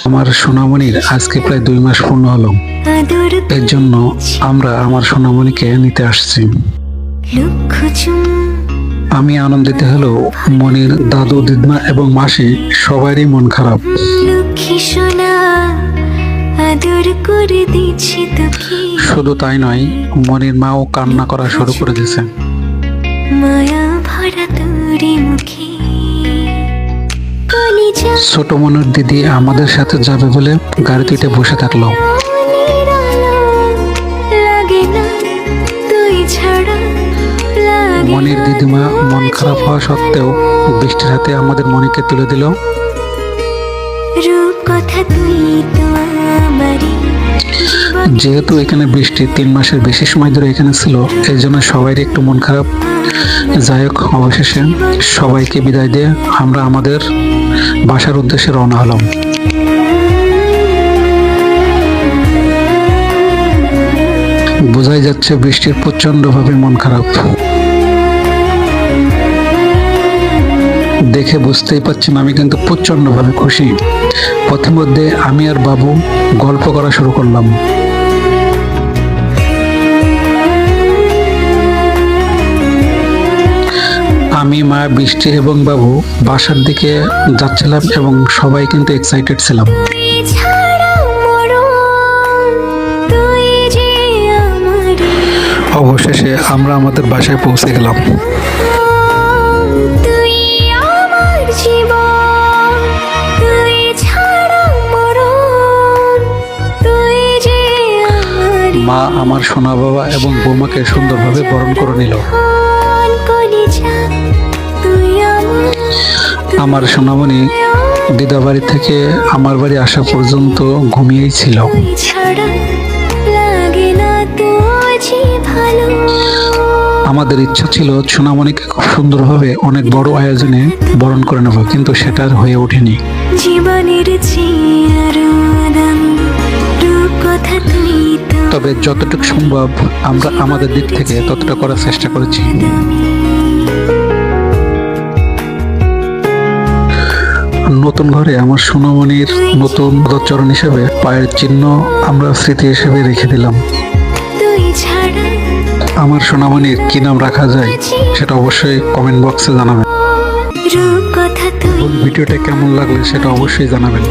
আমার সোনামণির আজকে প্রায় 2 মাস পূর্ণ হলো। এর জন্য আমরা আমার সোনামণিকে নিতে আসছি। আমি আনন্দিত হলেও মনির দাদু, দিদমা এবং মাসি সবারই মন খারাপ। শুধু তাই নয়, মনির মাও কান্না করা শুরু করে দিয়েছে। ছোট মনির দিদি আমাদের সাথে যাবে বলে গাড়িতে উঠে বসে থাকলো। মনির দিদিমা মন খারাপ হওয়া সত্ত্বেও বৃষ্টির হাতে আমাদের মনিকে তুলে দিল। যেহেতু এখানে বৃষ্টি 3 মাসের বেশি সময় ধরে এখানে ছিল, এই জন্য সবাই একটু মন খারাপ। যাই হোক, অবশেষে সবাইকে বিদায় দিয়ে আমরা আমাদের বাসার উদ্দেশ্যে রওনা হলাম। বোঝাই যাচ্ছে বৃষ্টির প্রচন্ডভাবে মন খারাপ। দেখে বুঝতেই পারছেন আমি কিন্তু প্রচন্ডভাবে খুশি। পথিমধ্যে আমি আর বাবু গল্প করা শুরু করলাম। আমি, মা, বৃষ্টি এবং বাবু বাসার দিকে যাচ্ছিলাম এবং সবাই কিন্তু এক্সাইটেড ছিলাম। অবশেষে আমরা আমাদের বাসায় পৌঁছে গেলাম। মা আমার সোনা বাবা এবং বৌমাকে সুন্দরভাবে বরণ করে নিল। আমার সোনামণি দিদা বাড়ি থেকে আমার বাড়ি আসা পর্যন্ত ঘুমিয়েই ছিল। আমাদের ইচ্ছা ছিল সোনামণিকে খুব সুন্দরভাবে অনেক বড় আয়োজনে বরণ করে নেব, কিন্তু সেটা আর হয়ে ওঠেনি। তবে যতটুকু সম্ভব আমরা আমাদের দিক থেকে ততটা করার চেষ্টা করেছি। নতুন ঘরে আমার সোনামণির নতুন পদচরণ হিসেবে পায়ের চিহ্ন আমরা স্মৃতি হিসেবে রেখে দিলাম। আমার সোনামণির কি নাম রাখা যায় সেটা অবশ্যই কমেন্ট বক্সে জানাবেন। ভিডিওটা কেমন লাগলো সেটা অবশ্যই জানাবেন।